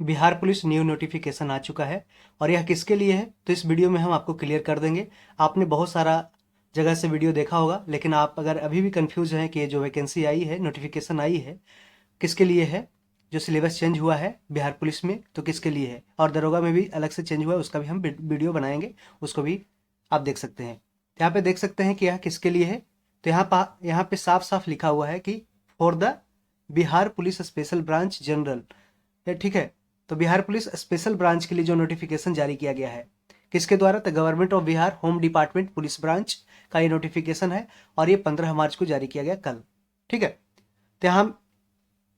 Bihar police new notification आ चुका है और यह किसके लिए है तो इस वीडियो में हम आपको क्लियर कर देंगे। आपने बहुत सारा जगह से वीडियो देखा होगा, लेकिन आप अगर अभी भी कंफ्यूज हैं कि ये जो वैकेंसी आई है, नोटिफिकेशन आई है, किसके लिए है, जो सिलेबस चेंज हुआ है बिहार पुलिस में तो किसके लिए है, और दरोगा में भी अलग से चेंज हुआ है, उसका भी हम वीडियो बनाएंगे, उसको भी आप देख सकते हैं। यहाँ पे देख सकते हैं कि यह किसके लिए है। तो यहाँ पे साफ साफ लिखा हुआ है कि for the Bihar police special branch general. ये ठीक है। तो बिहार पुलिस स्पेशल ब्रांच के लिए जो नोटिफिकेशन जारी किया गया है, किसके द्वारा, तो government of Bihar home department police branch का ये नोटिफिकेशन है और ये 15 मार्च को जारी किया गया कल। ठीक है। तो हम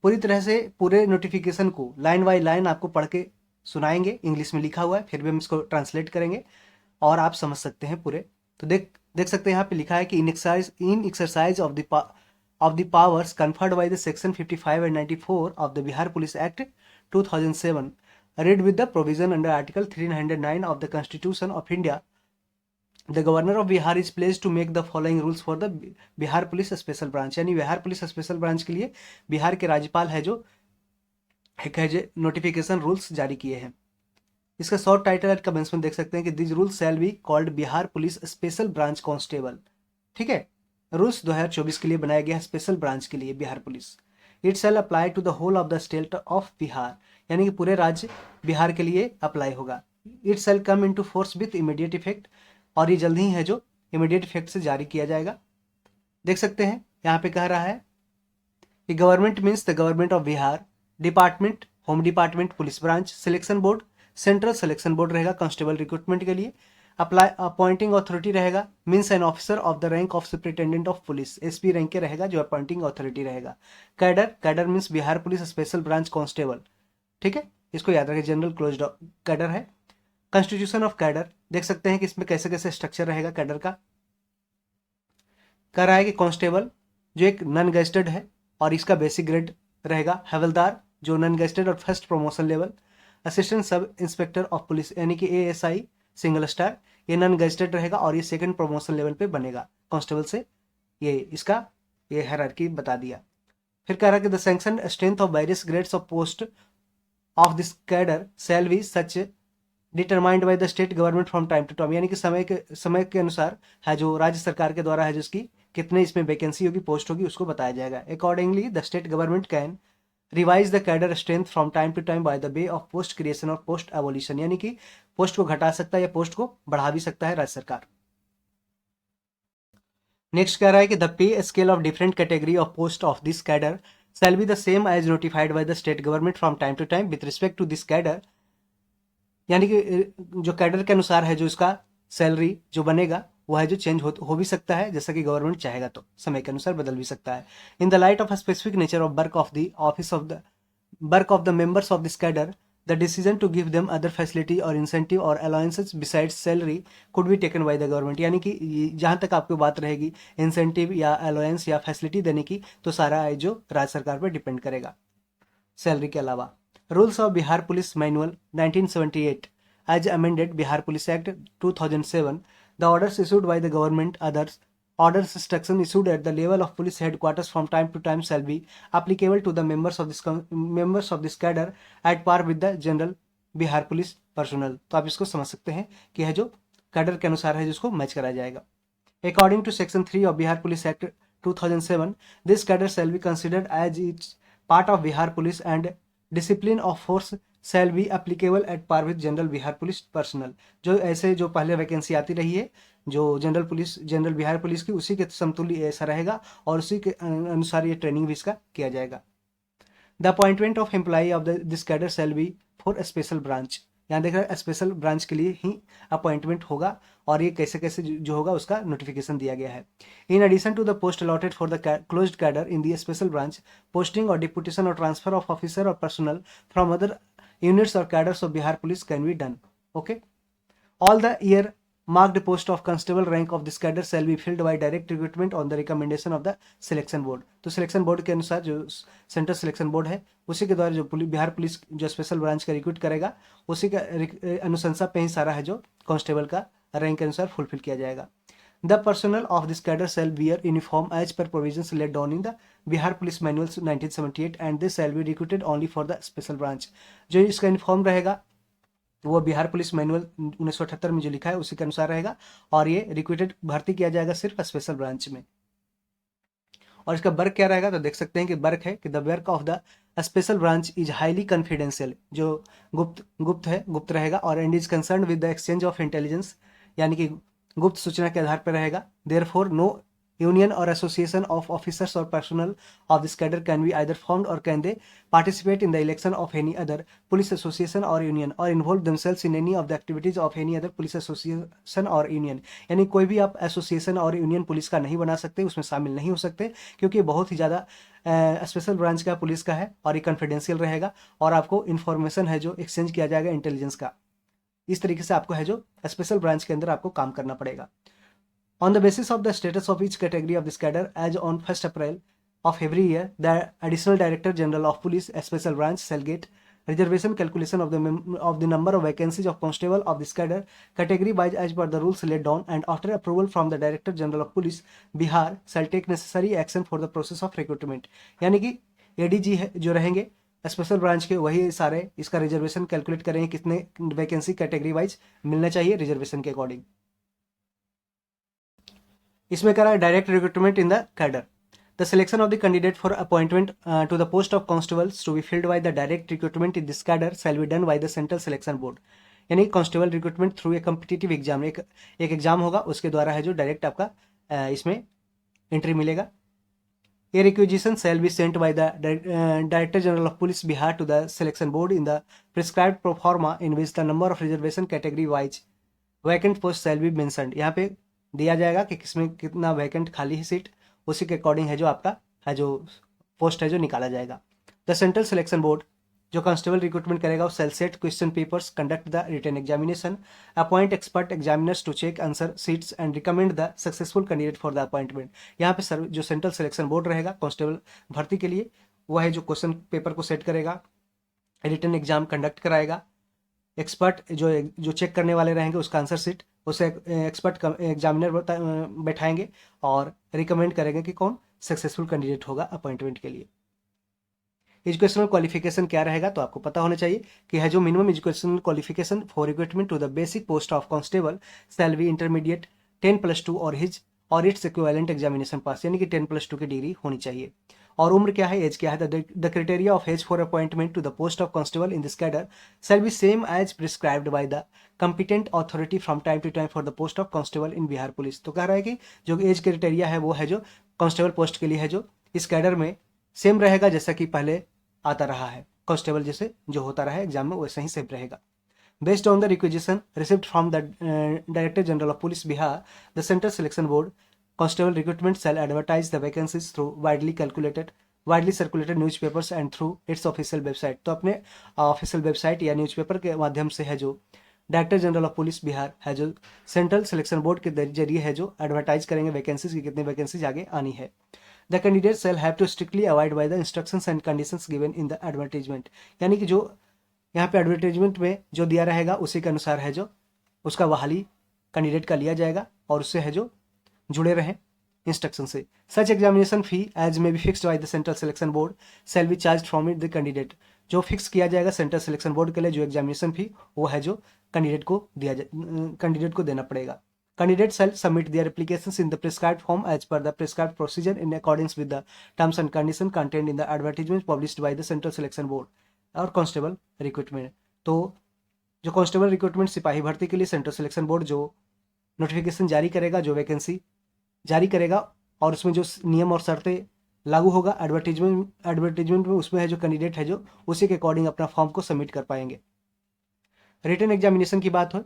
पूरी तरह से पूरे नोटिफिकेशन को लाइन बाय लाइन आपको पढ़ के सुनाएंगे। इंग्लिश में लिखा हुआ है, फिर भी हम इसको ट्रांसलेट करेंगे और आप समझ सकते हैं पूरे। तो देख देख सकते हैं यहाँ पे लिखा है कि इन exercise of the powers conferred by the section 55 and 94 of the Bihar Police Act 2007, read with the provision under Article 309 of the Constitution of India, the Governor of Bihar is placed to make the following rules for the Bihar Police Special Branch। यानी Bihar police special branch के लिए बिहार के राज्यपाल है जो एक है जो नोटिफिकेशन रूल्स जारी किए हैं। इसका शॉर्ट टाइटल एंड कमेंट्स में देख सकते हैं कि this rules shall be called Bihar police special branch constable. ठीक है। रूल्स 2024 के लिए बनाया गया है स्पेशल ब्रांच के लिए Bihar police. It shall apply to the whole of the state of Bihar, यानी कि पूरे राज्य बिहार के लिए अप्लाई होगा। It shall come into force with immediate effect, और ये जल्द ही है जो इमीडिएट इफेक्ट से जारी किया जाएगा। देख सकते हैं यहाँ पे कह रहा है कि government means the government of Bihar, department home department police branch, selection board central selection board रहेगा कांस्टेबल रिक्रूटमेंट के लिए, अप्लाई अपॉइंटिंग अथॉरिटी रहेगा means an officer of the rank of superintendent of police, SP rank के रहेगा जो appointing authority रहेगा। Cadre cadre means Bihar police special branch constable. ठीक है, इसको याद रखें, जनरल क्लोज कैडर है। कॉन्स्टिट्यूशन ऑफ कैडर देख सकते हैं कि इसमें कैसे कैसे स्ट्रक्चर रहेगा कैडर का। कह रहा है कि कांस्टेबल जो एक नॉन गेस्टेड है और इसका बेसिक ग्रेड रहेगा, हवलदार जो नॉन गेस्टेड और first promotion level, assistant sub inspector of police यानी कि एएसआई सिंगल स्टार, ये नॉन गेस्टेड रहेगा और ये सेकंड प्रमोशन लेवल पे बनेगा कांस्टेबल से। ये हायरार्की बता दिया। फिर कह रहा है कि the sanction strength of various grades of post of this cadre shall be such determined by the state government from time to time, यानी कि समय के अनुसार है जो राज्य सरकार के द्वारा है जिसकी कितने इसमें वैकेंसी होगी, पोस्ट होगी, उसको बताया जाएगा। Accordingly the state government can revise the cadre strength from time to time by the way of post creation और पोस्ट एवोल्यूशन, यानी कि पोस्ट को घटा सकता है या पोस्ट को बढ़ा भी सकता है राज्य सरकार। नेक्स्ट कह रहा है कि the pay scale of different category of post of this cadre shall be the same as notified by the state government from time to time with respect to this cadre, यानी कि जो cadre के अनुसार है जो इसका salary जो बनेगा वो है जो चेंज हो भी सकता है, जैसा कि गवर्नमेंट चाहेगा तो समय के अनुसार बदल भी सकता है। In the light of a specific nature of work of the office of the work of the members of this cadre, the decision to give them other facility or incentive or allowances besides salary could be taken by the government, यानी कि जहाँ तक आपको बात रहेगी incentive या allowance या facility देने की, तो सारा है जो राज्य सरकार पर डिपेंड करेगा सैलरी के अलावा। Rules of Bihar police manual 1978 as amended Bihar police act 2007, the orders issued by the government others orders instruction issued at the level of police headquarters from time to time shall be applicable to the members of this cadre at par with the general Bihar police personal. तो आप इसको समझ सकते हैं कि है जो cadre के अनुसार है जिसको मैच कराया जाएगा। According to section 3 of Bihar police act 2007, this cadre shall be considered as its part of Bihar police and discipline of force shall be applicable at par with general Bihar police personal. जो ऐसे जो पहले वैकेंसी आती रही है जो जनरल बिहार पुलिस की, उसी के समतुल्य ऐसा रहेगा और उसी के अनुसार ये ट्रेनिंग भी इसका किया जाएगा। The appointment of employee of this cadre shall B for special branch, यहाँ देख रहे हैं स्पेशल ब्रांच के लिए ही अपॉइंटमेंट होगा और ये कैसे कैसे जो होगा उसका नोटिफिकेशन दिया गया है। In addition to the post allotted for the closed cadre in the special branch, posting और डिपुटेशन और ट्रांसफर ऑफ ऑफिसर और personal from other units or cadres of Bihar police can be done. Okay. All the year marked post of constable rank of this cadre shall be filled by direct recruitment on the recommendation of the selection board। तो selection board के अनुसार जो central selection board है उसी के द्वारा जो Bihar police जो स्पेशल ब्रांच का रिक्रूट करेगा उसी का अनुशंसा पे ही सारा है जो कांस्टेबल का रैंक के अनुसार फुलफिल किया जाएगा। The personnel of this cadre shall wear uniform as per provisions laid down in the Bihar police manual 1978 and this shall be recruited only for the special branch. जो इसका यूनिफॉर्म रहेगा वो Bihar police manual 1978 में जो लिखा है उसी के अनुसार रहेगा, और ये रिक्रूटेड भर्ती किया जाएगा सिर्फ स्पेशल ब्रांच में। और इसका वर्क क्या रहेगा तो देख सकते हैं कि वर्क है कि the work of the special branch is highly confidential, जो गुप्त रहेगा, और and is concern with the exchange of intelligence, यानी कि गुप्त सूचना के आधार पर रहेगा। Therefore no union or association of officers or personnel of this cadre can be either formed or can they participate in the election of any other police association or union or involve themselves in any of the activities of any other police association or union. यानी कोई भी आप association or union police का नहीं बना सकते, उसमें शामिल नहीं हो सकते, क्योंकि बहुत ही ज़्यादा स्पेशल ब्रांच का पुलिस का है और ये कॉन्फिडेंशियल रहेगा, और आपको इन्फॉर्मेशन है जो एक्सचेंज किया जाएगा इंटेलिजेंस का। इस तरीके से आपको है जो स्पेशल ब्रांच के अंदर आपको काम करना पड़ेगा। On the basis of the status of each category of this cadre, as on 1st April of every year, the Additional Director General of Police Special Branch shall get reservation calculation of the number of vacancies of constable of this cadre category wise as per the rules laid down, and after approval from the Director General of Police, Bihar shall take necessary action for the process of recruitment। यानी कि ADG है जो रहेंगे special branch के, वही सारे इसका reservation calculate करेंगे कितने वैकेंसी कैटेगरी वाइज मिलना चाहिए रिजर्वेशन के अकॉर्डिंग। इसमें करा है direct recruitment in the cadre. The selection of the candidate for appointment to the post of constables to be filled by the direct recruitment in this cadre shall be done by the central selection board. यानी constable recruitment through a competitive exam, एक exam होगा उसके द्वारा है जो direct आपका इसमें entry मिलेगा। A requisition shall be sent by the director general of police Bihar to the selection board in the prescribed proforma in which the number of reservation category wise vacant post shall be mentioned. यहाँ पे दिया जाएगा कि किसमें कितना vacant खाली है seat, उसी के अकॉर्डिंग है जो आपका है जो पोस्ट है जो निकाला जाएगा। द सेंट्रल सिलेक्शन बोर्ड जो कांस्टेबल रिक्रूटमेंट करेगा वो cell set question papers, conduct the written examination, appoint expert examiners to check answer sheets and recommend the successful candidate for the appointment. यहाँ पे जो सेंट्रल सिलेक्शन बोर्ड रहेगा constable भर्ती के लिए, वो है जो क्वेश्चन पेपर को सेट करेगा, रिटन एग्जाम कंडक्ट कराएगा, एक्सपर्ट जो चेक करने वाले रहेंगे उसका आंसर सीट उसे एक्सपर्ट एग्जामिनर बैठाएंगे और रिकमेंड करेंगे कि कौन सक्सेसफुल कैंडिडेट होगा अपॉइंटमेंट के लिए। एजुकेशनल क्वालिफिकेशन क्या रहेगा तो आपको पता होना चाहिए कि है जो minimum educational qualification for recruitment to the basic post of constable shall be intermediate 10+2 और इट्स इक्विवेलेंट एग्जामिनेशन पास, यानी कि 10+2 की डिग्री होनी चाहिए। और उम्र क्या है, एज क्या है, the criteria of age for appointment to the post of constable in this cadre shall be same as prescribed by the competent authority from time to time for the post of constable in Bihar police. तो कह रहा है कि जो age criteria है वो है जो कांस्टेबल पोस्ट के लिए है जो इस कैडर में सेम रहेगा जैसा कि पहले आता रहा है, कांस्टेबल जैसे जो होता रहा है एग्जाम में वैसे ही सेम रहेगा। Based on the requisition received from the Director General of Police Bihar, the Central Selection Board Constable recruitment shall advertise the vacancies through widely circulated newspapers and through its official website। तो अपने official website या newspaper के माध्यम से है जो director general of police Bihar है जो सेंट्रल सिलेक्शन बोर्ड के जरिए है जो एडवर्टाइज करेंगे वैकेंसीज की कितनी वैकेंसीज आगे आनी है। The candidate shall have to strictly avoid by the instructions and conditions given in the advertisement. यानी कि जो यहाँ पे एडवर्टाइजमेंट में जो दिया रहेगा उसी के अनुसार है जो उसका बहाली कैंडिडेट का लिया जाएगा और उससे है जो जुड़े रहें इंस्ट्रक्शन से। सच एग्जामिनेशन फी एज में be fixed by the central selection board shall be charge from it the candidate. जो फिक्स किया जाएगा सेंट्रल सिलेक्शन बोर्ड के लिए जो एग्जामिनेशन फी वो है जो कैंडिडेट को देना पड़ेगा। Candidate shall submit their applications in the prescribed form as per the prescribed procedure in accordance with the terms and condition content in the advertisement published by the central selection board. और constable recruitment, तो जो constable recruitment सिपाही भर्ती के लिए central selection board जो notification जारी करेगा, जो वैकेंसी जारी करेगा और उसमें जो नियम और शर्तें लागू होगा एडवर्टीजमेंट में उसमें है जो कैंडिडेट है जो उसी के अकॉर्डिंग अपना फॉर्म को सबमिट कर पाएंगे। रिटन एग्जामिनेशन की बात हो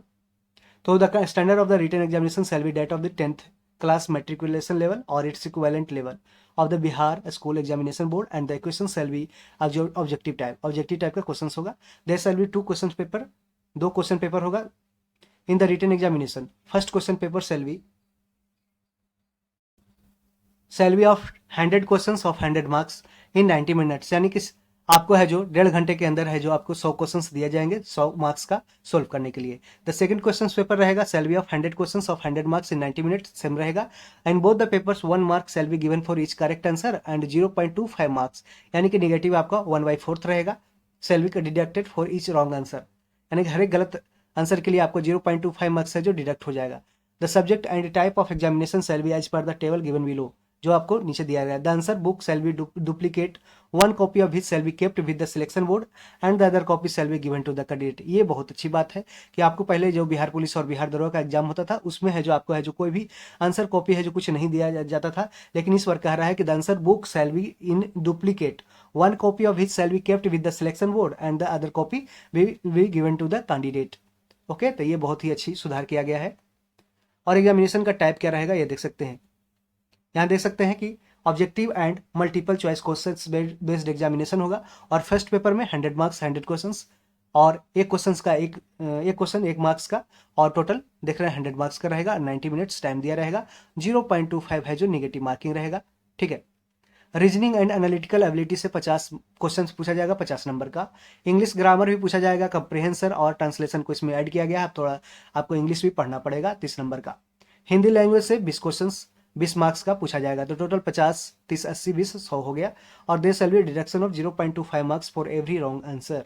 तो the standard of the written examination shall be that of the 10th class matriculation level or its equivalent level of the Bihar school examination board and the question shall be objective type का question होगा। There shall be 2 question paper, 2 question paper होगा in the written examination. First question paper shall be of 100 questions of 100 marks in 90 minutes, यानी कि आपको है जो 1.5 घंटे के अंदर है जो आपको 100 क्वेश्चंस दिए जाएंगे 100 मार्क्स का सोल्व करने के लिए। द सेकंड क्वेश्चन पेपर रहेगा shall be of 100 questions of 100 marks in 90 minutes, same रहेगा। And both the papers 1 mark shall be given for each correct answer and 0.25 marks, यानी कि निगेटिव आपका 1/4 रहेगा, shall be deducted for each wrong answer, यानी कि हर एक गलत answer के लिए आपको 0.25 मार्क्स है जो डिडक्ट हो जाएगा। The subject and type of examination shall be as per the table given below, जो आपको नीचे दिया गया है। The answer book shall be duplicate, one copy of which shall be kept with the selection board and the other copy shall be given to the candidate. ये बहुत अच्छी बात है कि आपको पहले जो बिहार पुलिस और बिहार दरोगा का एग्जाम होता था उसमें है जो आपको है जो कोई भी आंसर कॉपी है जो कुछ नहीं दिया जाता था, लेकिन इस बार कह रहा है कि the answer book shall be in duplicate, one copy of which shall be kept with the selection board and the other copy be given to the candidate. Okay, तो ये बहुत ही अच्छी सुधार किया गया है। और एग्जामिनेशन का टाइप क्या रहेगा ये देख सकते हैं, यहाँ देख सकते हैं कि objective and multiple choice questions based examination होगा। और फर्स्ट पेपर में 100 मार्क्स 100 क्वेश्चंस, और एक क्वेश्चन का एक क्वेश्चन 1 मार्क्स का, और टोटल देख रहे हैं 100 मार्क्स का रहेगा। 90 मिनट्स टाइम दिया रहेगा। 0.25 है जो निगेटिव मार्किंग रहेगा। ठीक है। रीजनिंग एंड एनालिटिकल एबिलिटी से 50 क्वेश्चन पूछा जाएगा, 50 नंबर का। इंग्लिश ग्रामर भी पूछा जाएगा, कंप्रिहेंशन और ट्रांसलेशन को इसमें ऐड किया गया है, थोड़ा आपको इंग्लिश भी पढ़ना पड़ेगा, 30 नंबर का। हिंदी लैंग्वेज से 20 क्वेश्चन 20 मार्क्स का पूछा जाएगा, तो टोटल 50 30 80 20 100 हो गया। और there shall be deduction of 0.25 marks for every wrong answer.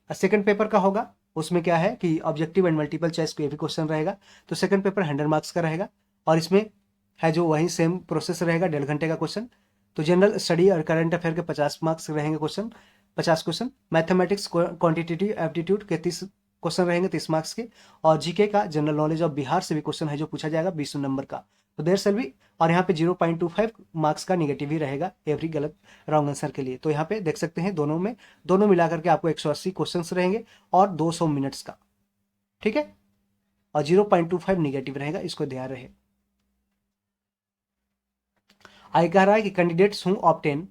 Second paper का होगा, उसमें क्या है कि ऑब्जेक्टिव एंड मल्टीपल चॉइस कोई भी क्वेश्चन रहेगा, तो सेकंड पेपर 100 मार्क्स का रहेगा। और इसमें है जो वही सेम प्रोसेस रहेगा, 1.5 घंटे का क्वेश्चन। तो जनरल स्टडी और करंट अफेयर के 50 मार्क्स रहेंगे question, 50 question. Mathematics quantitative aptitude के 30 क्वेश्चन रहेंगे, 30 मार्क्स के। और जीके का जनरल नॉलेज ऑफ बिहार से भी क्वेश्चन है जो पूछा जाएगा, 20 नंबर का। तो देयर शैल बी, और यहाँ पे 0.25 मार्क्स का निगेटिव ही रहेगा एवरी गलत रॉन्ग आंसर के लिए। तो यहाँ पे देख सकते हैं दोनों मिलाकर के आपको 180 क्वेश्चन रहेंगे और 200 मिनट्स का। ठीक है। और 0.25 निगेटिव रहेगा, इसको ध्यान रहे। आगे कह रहा है कि candidates who obtain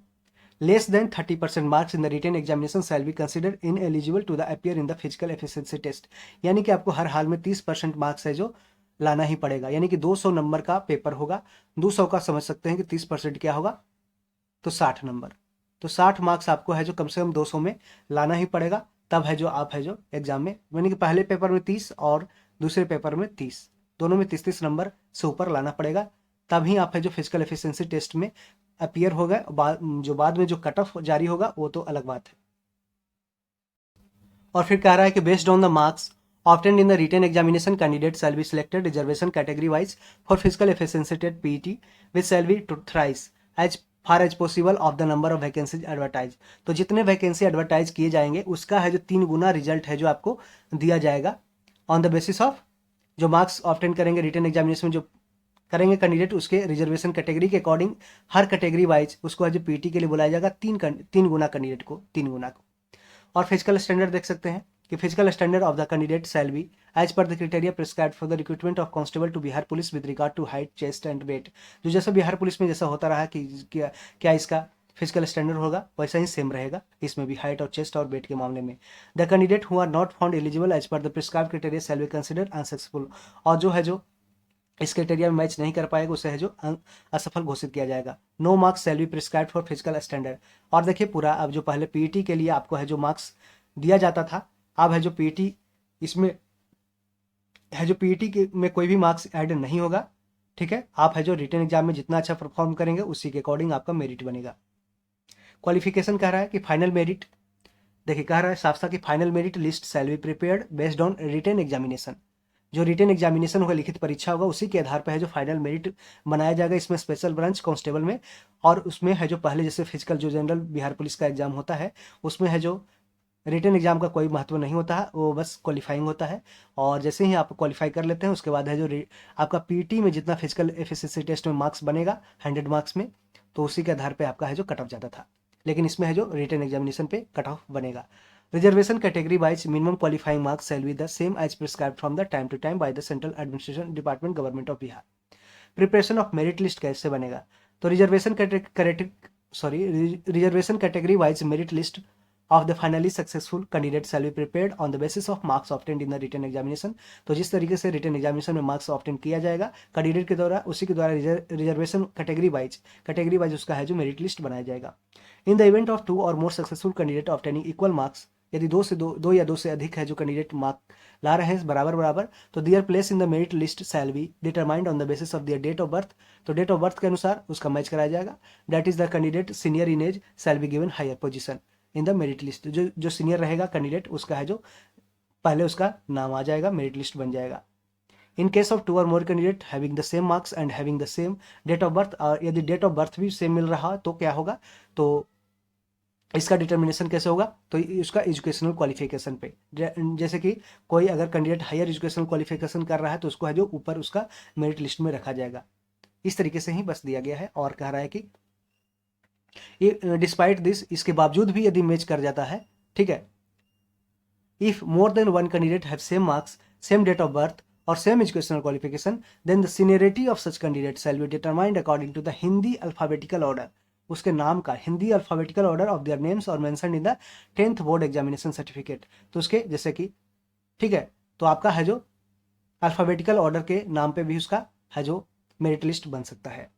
less than 30% marks in the written examination shall be considered ineligible to the appear in the physical efficiency test, यानी कि आपको हर हाल में 30% मार्क्स है जो लाना ही पड़ेगा, यानी कि 200 नंबर का पेपर होगा। 200 का समझ सकते हैं कि 30% क्या होगा, तो 60 नंबर। तो 60 मार्क्स आपको है जो कम से कम 200 में लाना ही पड़ेगा, तब है जो आप है जो एग्जाम में, यानी कि पहले पेपर में 30 और दूसरे पेपर में 30, दोनों में 30-30 नंबर से ऊपर लाना पड़ेगा, तभी आप है जो फिजिकल एफिशिएंसी टेस्ट में अपीयर होगा। जो बाद में जो कट ऑफ जारी होगा वो तो अलग बात है। और फिर कह रहा है कि based on the marks obtained in the written examination, candidate shall be selected reservation category wise for physical efficiency test PET, which shall be thrice as far as possible of the number of vacancies advertised। तो जितने vacancy advertise किए जाएंगे उसका है जो 3 गुना result है जो आपको दिया जाएगा ऑन द बेसिस ऑफ जो मार्क्स ऑब्टेन करेंगे रिटन एग्जामिनेशन में, जो करेंगे कैंडिडेट उसके रिजर्वेशन कैटेगरी के अकॉर्डिंग हर कैटेगरी वाइज उसको है जो पीटी के लिए बुलाया जाएगा, 3 गुना कैंडिडेट को, 3 गुना को। और फिजिकल स्टैंडर्ड देख सकते हैं कि physical standard of the candidate shall be as per the criteria prescribed for the recruitment of constable to Bihar police with regard to height, chest and weight. जो जैसा बिहार पुलिस में जैसा होता रहा कि क्या इसका फिजिकल स्टैंडर्ड होगा वैसा ही सेम रहेगा इसमें भी, हाइट और चेस्ट और वेट के मामले में। The candidate who are not found eligible as per the prescribed criteria shall be considered unsuccessful. और जो है जो इस क्राइटेरिया में मैच नहीं कर पाएगा उसे है जो असफल घोषित किया जाएगा। No marks shall be prescribed for physical standard. और देखिए पूरा, अब जो पहले पीईटी के लिए आपको है जो मार्क्स दिया जाता था, अब है जो पीईटी इसमें है जो पीईटी में कोई भी मार्क्स ऐड नहीं होगा। ठीक है। आप है जो रिटन एग्जाम में जितना अच्छा परफॉर्म करेंगे उसी के अकॉर्डिंग आपका मेरिट बनेगा। क्वालिफिकेशन कह रहा है कि फाइनल मेरिट, देखिए कह रहा है साफ साफ कि final merit list shall be prepared based on written examination. जो रिटन एग्जामिनेशन होगा, लिखित परीक्षा होगा, उसी के आधार पर है जो फाइनल मेरिट बनाया जाएगा इसमें स्पेशल ब्रांच कांस्टेबल में। और उसमें है जो पहले जैसे फिजिकल जो जनरल बिहार पुलिस का एग्जाम होता है उसमें है जो रिटन एग्जाम का कोई महत्व नहीं होता है, वो बस क्वालिफाइंग होता है। और जैसे ही आप क्वालिफाई कर लेते हैं उसके बाद है जो आपका पीटी में जितना फिजिकल एफिशिएंसी टेस्ट में मार्क्स बनेगा 100 मार्क्स में, तो उसी के आधार पर आपका है जो कट ऑफ जाता था, लेकिन इसमें है जो रिटन एग्जामिनेशन पे कट ऑफ बनेगा। Reservation category wise minimum qualifying marks shall be the same as prescribed from the time to time by the central administration department government of Bihar. Preparation of merit list कैसे बनेगा, तो reservation category wise merit list of the finally successful candidate shall be prepared on the basis of marks obtained in the written examination. तो जिस तरीके से written examination में marks obtain किया जाएगा कैंडिडेट के द्वारा, उसी के द्वारा रिजर्वेशन कैटेगरी वाइज उसका है जो मेरिट लिस्ट बनाया जाएगा। इन द इवेंट ऑफ 2 और more successful candidate obtaining equal marks, यदि दो या दो से अधिक है जो कैंडिडेट मार्क ला रहे हैं बराबर, तो their place in the merit list shall be determined on the basis of their date of birth. तो डेट ऑफ बर्थ के अनुसार उसका मैच कराया जाएगा। That is the candidate senior in age shall be given higher position in the merit list. जो senior रहेगा candidate उसका है जो पहले उसका नाम आ जाएगा, मेरिट लिस्ट बन जाएगा। इन केस ऑफ 2 और more candidate having the same marks and having the same date of birth, और यदि डेट ऑफ बर्थ भी सेम मिल रहा तो क्या होगा, तो इसका डिटर्मिनेशन कैसे होगा, तो उसका एजुकेशनल क्वालिफिकेशन पे, जैसे कि कोई अगर कैंडिडेट हायर एजुकेशनल क्वालिफिकेशन कर रहा है तो उसको है जो ऊपर उसका मेरिट लिस्ट में रखा जाएगा। इस तरीके से ही बस दिया गया है। और कह रहा है कि डिस्पाइट दिस, इसके बावजूद भी यदि मैच कर जाता है, ठीक है, if more than one candidate have same marks, same date of birth और same educational qualification, then the seniority of such candidate shall be determined according to the Hindi alphabetical order, उसके नाम का Hindi alphabetical order of their names और mention in the 10th board examination certificate. तो उसके जैसे कि, ठीक है, तो आपका है जो अल्फाबेटिकल ऑर्डर के नाम पे भी उसका है जो मेरिट लिस्ट बन सकता है।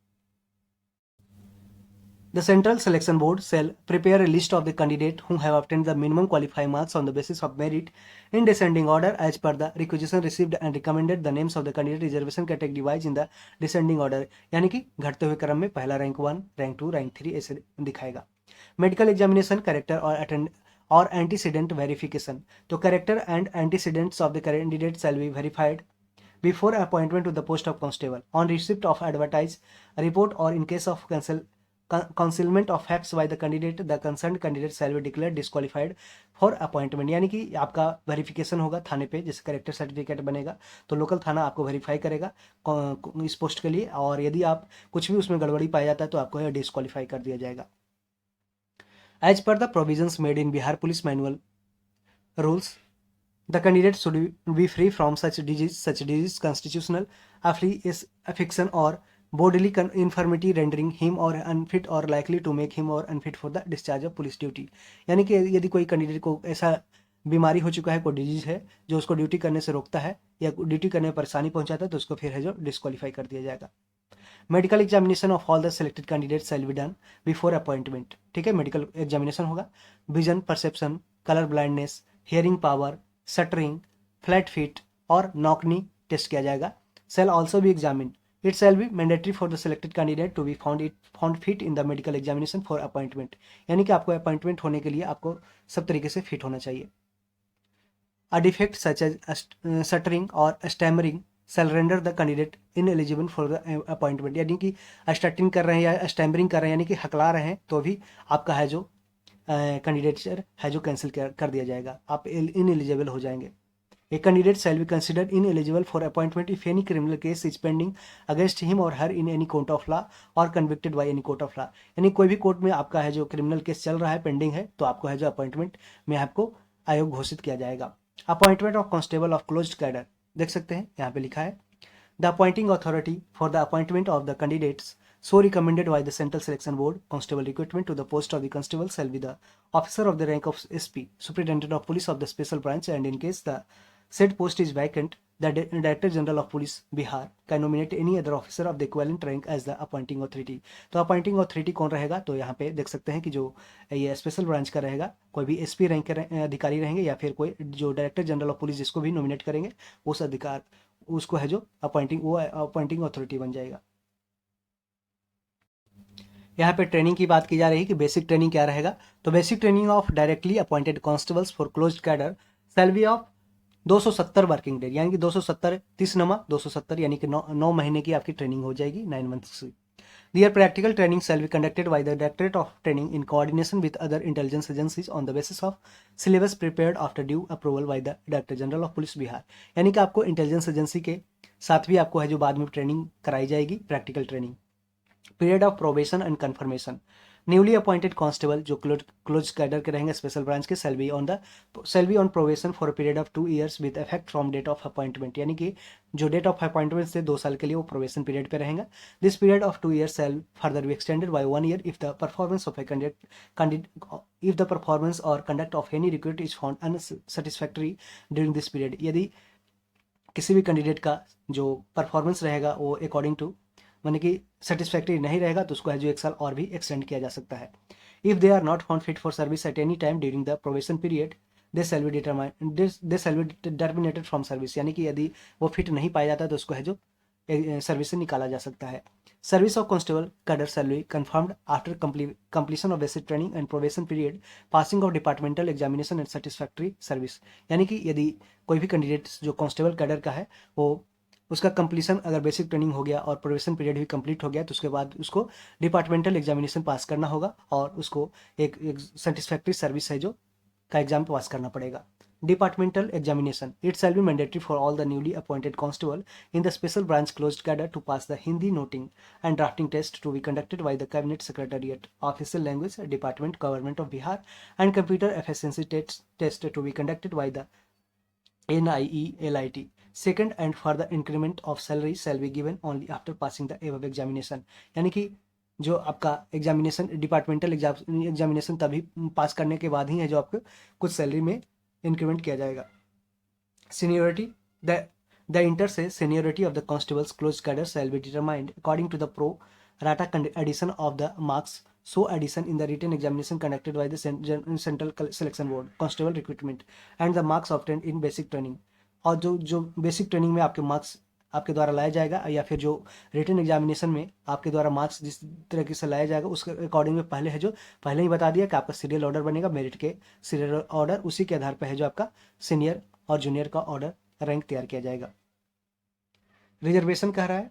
The Central Selection Board shall prepare a list of the candidates who have obtained the minimum qualifying marks on the basis of merit in descending order as per the requisition received and recommended the names of the candidate reservation category wise in the descending order, यानी कि घटते हुए क्रम में पहला rank 1, rank 2, rank 3 ऐसे दिखाएगा। Medical examination, character और एंटीसीडेंट वेरिफिकेशन, तो character and antecedents of the candidate shall be verified before appointment to the post of constable on receipt of advertised report or in case of concealment of facts by the candidate, the concerned candidate shall be declared disqualified for appointment। यानी कि आपका verification होगा थाने पे, जैसे character certificate बनेगा तो local थाना आपको वेरीफाई करेगा इस पोस्ट के लिए, और यदि आप कुछ भी उसमें गड़बड़ी पाया जाता है तो आपको डिस्क्वालीफाई कर दिया जाएगा। As per the provisions made in Bihar police manual rules, the candidate should be free from such disease constitutional affliction or bodily infirmity rendering him or unfit or likely to make him or unfit for the discharge of police duty। यानी कि यदि कोई candidate को ऐसा बीमारी हो चुका है, कोई डिजीज है जो उसको ड्यूटी करने से रोकता है या ड्यूटी करने में परेशानी पहुंचाता है, तो उसको फिर है जो डिस्क्वालीफाई कर दिया जाएगा। Medical examination of all the selected candidate shall be done before appointment, ठीक है, मेडिकल एग्जामिनेशन होगा। Vision, perception, colour blindness, hearing power, stuttering, flat feet और नॉकनी टेस्ट किया जाएगा। Shall also be examine, it shall be mandatory for the selected candidate to be found fit in the medical examination for appointment, यानी कि आपको appointment होने के लिए आपको सब तरीके से फिट होना चाहिए। A defect such as stuttering or stammering shall render the candidate ineligible for the appointment, यानी कि स्टटरिंग कर रहे हैं या स्टैमरिंग कर रहे हैं यानी कि हकला रहे हैं तो भी आपका है जो कैंडिडेट है जो कैंसिल कर दिया जाएगा, आप इनएलिजिबल हो जाएंगे। A candidate shall be considered ineligible for appointment if any criminal case is pending against him or her in any court of law or convicted by any court of law, यानी कोई भी court में आपका है जो criminal case चल रहा है, पेंडिंग है, तो आपको है जो अपॉइंटमेंट में आपको आयोग घोषित किया जाएगा। Appointment of constable of closed cadre, देख सकते हैं यहाँ पे लिखा है, the appointing authority for the appointment of the candidates so recommended by the Central Selection Board, constable recruitment to the post of the constable shall be the officer of the rank of SP, superintendent of police of the special branch, and in case the said post is vacant, the Director General of Police Bihar can nominate any other officer of the equivalent rank as the appointing authority। तो appointing authority कौन रहेगा, तो यहाँ पे देख सकते हैं कि जो ये स्पेशल ब्रांच का रहेगा, कोई भी SP रैंक के अधिकारी रहेंगे या फिर कोई जो डायरेक्टर जनरल ऑफ पुलिस जिसको भी नॉमिनेट करेंगे उस अधिकार उसको है जो अपॉइंटिंग अथॉरिटी बन जाएगा। यहाँ पे ट्रेनिंग की बात की जा रही है कि बेसिक ट्रेनिंग क्या रहेगा, तो basic training of directly appointed constables for closed cadre shall be of 270 working day, यानी कि 270 30 270 यानी कि 9 महीने की आपकी ट्रेनिंग हो जाएगी, 9 मंथ्स की। Their practical training shall be conducted by the directorate of training in coordination with other intelligence agencies on the basis of syllabus prepared after due approval by the director general of police Bihar, यानी कि आपको intelligence agency के साथ भी आपको है जो बाद में ट्रेनिंग कराई जाएगी, practical training. Period of probation and confirmation, newly appointed constable जो क्लोज कैडर के रहेंगे स्पेशल ब्रांच के shall be on probation for a period of 2 years with effect from date of appointment, यानी कि जो डेट ऑफ अपॉइंटमेंट से 2 साल के लिए वो प्रोवेशन पीरियड पे रहेगा। This period of 2 years shall further be extended by 1 year if the performance of a if the performance or conduct of any recruit is found unsatisfactory during this period, यदि किसी भी candidate का जो performance रहेगा वो according to माने कि satisfactory नहीं रहेगा तो उसको है जो 1 साल और भी एक्सटेंड किया जा सकता है। If they are not found fit for service at any time during the probation period they shall be terminated from service, यानी कि यदि वो फिट नहीं पाया जाता तो उसको है जो सर्विस से निकाला जा सकता है। Service of constable cadre shall B confirmed after completion of basic training and probation period, passing of departmental examination and satisfactory service, यानी कि यदि कोई भी कैंडिडेट जो कांस्टेबल कैडर का है वो उसका कंप्लीशन अगर बेसिक ट्रेनिंग हो गया और प्रोबेशन पीरियड भी कंप्लीट हो गया तो उसके बाद उसको डिपार्टमेंटल एग्जामिनेशन पास करना होगा और उसको एक सेटिस्फैक्ट्री सर्विस है जो का एग्जाम पास करना पड़ेगा। Departmental examination. It shall be mandatory for all the newly appointed constable in the special branch closed cadre to pass the Hindi noting and drafting test to be conducted by the Cabinet Secretariat, Official Language Department, Government of Bihar, and Computer Efficiency test to be conducted by the NIELIT. Second and further increment of salary shall be given only after passing the above examination. यानी कि जो आपका examination departmental examination तभी पास करने के बाद ही है जो आपको कुछ सैलरी में इंक्रीमेंट किया जाएगा। Seniority the inter se seniority of the constables close cadre shall be determined according to the pro rata addition of the marks so addition in the written examination conducted by the central selection board constable recruitment and the marks obtained in basic training, और जो basic training में आपके marks आपके द्वारा लाया जाएगा या फिर जो रिटन एग्जामिनेशन में आपके द्वारा मार्क्स जिस तरीके से लाया जाएगा उसके अकॉर्डिंग में पहले है जो पहले ही बता दिया कि आपका सीरियल ऑर्डर बनेगा, मेरिट के सीरियल ऑर्डर, उसी के आधार पर है जो आपका सीनियर और जूनियर का ऑर्डर रैंक तैयार किया जाएगा। रिजर्वेशन कह रहा है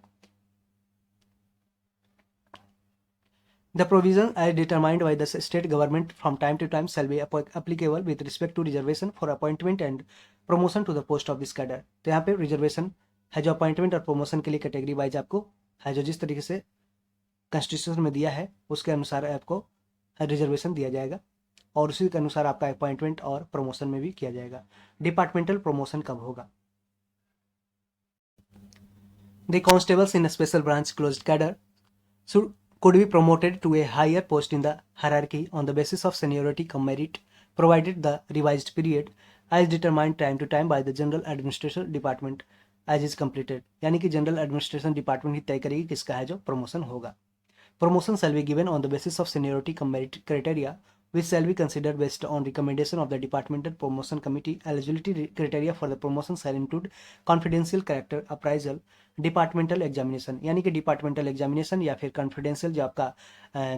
The provision as determined by the state government from time to time shall be applicable with respect to reservation for appointment and promotion to the post of this cadre। तो यहाँ पे reservation है जो appointment और promotion के लिए category wise आपको है जो जिस तरीके से कॉन्स्टिट्यूशन में दिया है उसके अनुसार आपको रिजर्वेशन दिया जाएगा और उसी के अनुसार आपका अपॉइंटमेंट और प्रमोशन में भी किया जाएगा। डिपार्टमेंटल प्रमोशन कब होगा? The constables in special branch closed cadre could be promoted to a higher post in the hierarchy on the basis of seniority cum merit, provided the revised period as determined time to time by the General Administration Department as is completed। यानी कि general administration department ही तय करेगी किसका है जो promotion होगा। Promotion shall be given on the basis of seniority cum merit criteria which shall be considered based on recommendation of the departmental promotion committee। Eligibility criteria for the promotion shall include confidential character appraisal, departmental examination, यानी कि departmental examination या फिर confidential जो आपका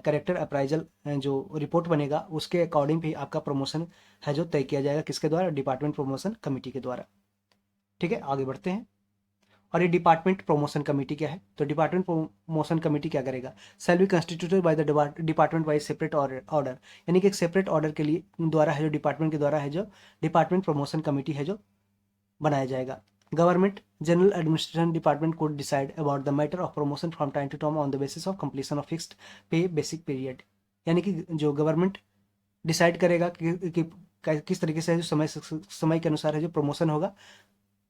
character appraisal जो report बनेगा उसके according भी आपका प्रमोशन है जो तय किया जाएगा किसके द्वारा? डिपार्टमेंट प्रमोशन कमेटी के द्वारा। ठीक है, आगे बढ़ते हैं। और ये डिपार्टमेंट प्रमोशन कमेटी क्या है? तो डिपार्टमेंट प्रमोशन कमेटी क्या करेगा? Shall be constituted by the department by separate order, यानी कि एक सेपरेट ऑर्डर के लिए द्वारा है जो डिपार्टमेंट के द्वारा है जो डिपार्टमेंट प्रमोशन कमेटी है जो बनाया जाएगा। Government general administration department could decide about the matter of promotion from time to time on the basis of completion of fixed pay basic period, यानी कि जो गवर्नमेंट डिसाइड करेगा कि किस तरीके से जो समय के अनुसार है जो प्रमोशन होगा,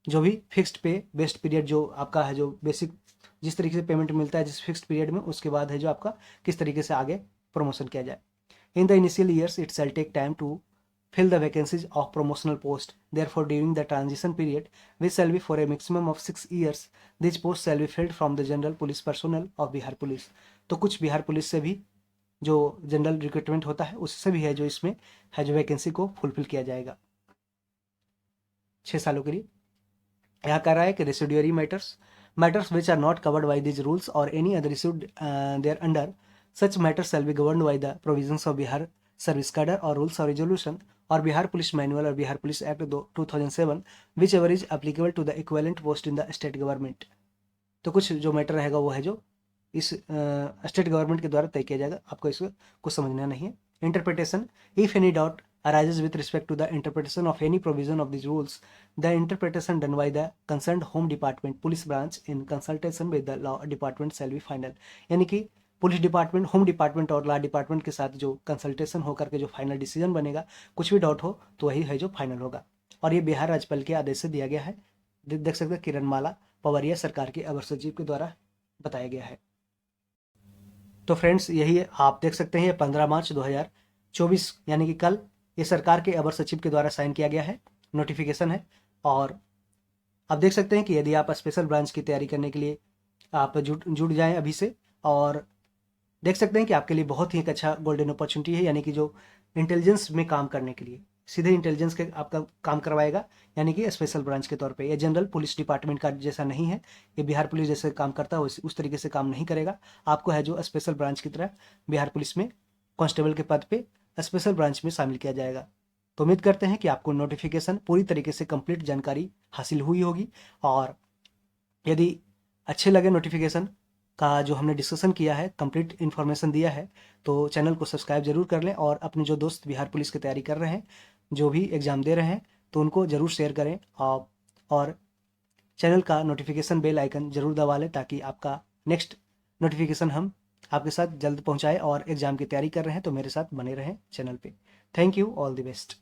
जो भी फिक्स्ड पे बेस्ट पीरियड जो आपका है जो बेसिक जिस तरीके से पेमेंट मिलता है जिस फिक्स्ड पीरियड में उसके बाद है जो आपका किस तरीके से आगे प्रमोशन किया जाए। In the initial years it shall take time to fill the vacancies of promotional post, therefore during the transition period which shall be for a maximum of 6 years these posts shall be filled from the general police personnel of Bihar police. तो कुछ Bihar police से भी जो general recruitment होता है उससे भी है जो इसमें है जो वैकेंसी को फुलफिल किया जाएगा 6 सालों के लिए। यहाँ कह रहा है कि residuary matters which are not covered by this rules or any other issued there under such matters shall be governed by the provisions of Bihar service cadre और रूल्स और रेजोल्यूशन और बिहार पुलिस मैनुअल और Bihar police act 2007 whichever is applicable to the equivalent post in the state government. तो कुछ जो matter रहेगा वो है जो इस स्टेट गवर्नमेंट के द्वारा तय किया जाएगा, आपको इसको कुछ समझना नहीं है। Interpretation if any doubt arises with respect to the interpretation of any provision of these rules, the interpretation done by the concerned home department police branch in consultation with the law department shall be final। यानी कि police department, home department और law department के साथ जो consultation होकर के जो final decision बनेगा, कुछ भी डाउट हो तो वही है जो फाइनल होगा। और ये बिहार राज्यपाल के आदेश से दिया गया है। देख सकते हैं किरणमाला पवरिया सरकार के अवर सचिव के द्वारा बताया गया है। तो फ्रेंड्स यही है, आप देख सकते हैं ये 15 मार्च 2024 यानी कि कल ये सरकार के अवर सचिव के द्वारा साइन किया गया है, नोटिफिकेशन है। और आप देख सकते हैं कि यदि आप स्पेशल ब्रांच की तैयारी करने के लिए आप जुट जाएं अभी से, और देख सकते हैं कि आपके लिए बहुत ही एक अच्छा गोल्डन अपॉर्चुनिटी है, यानी कि जो इंटेलिजेंस में काम करने के लिए सीधे इंटेलिजेंस के आपका काम करवाएगा, यानी कि स्पेशल ब्रांच के तौर पे। ये जनरल पुलिस डिपार्टमेंट का जैसा नहीं है, ये बिहार पुलिस जैसे काम करता है उस तरीके से काम नहीं करेगा। आपको है जो स्पेशल ब्रांच की तरह बिहार पुलिस में कांस्टेबल के पद पे स्पेशल ब्रांच में शामिल किया जाएगा। तो उम्मीद करते हैं कि आपको नोटिफिकेशन पूरी तरीके से कंप्लीट जानकारी हासिल हुई होगी। और यदि अच्छे लगे नोटिफिकेशन का जो हमने डिस्कशन किया है, कंप्लीट इन्फॉर्मेशन दिया है, तो चैनल को सब्सक्राइब जरूर कर लें। और अपने जो दोस्त बिहार पुलिस की तैयारी कर रहे हैं, जो भी एग्ज़ाम दे रहे हैं, तो उनको ज़रूर शेयर करें। और चैनल का नोटिफिकेशन बेल आइकन ज़रूर दबा लें, ताकि आपका नेक्स्ट नोटिफिकेशन हम आपके साथ जल्द पहुंचाएं। और एग्ज़ाम की तैयारी कर रहे हैं तो मेरे साथ बने रहें चैनल पे। Thank you, all the best.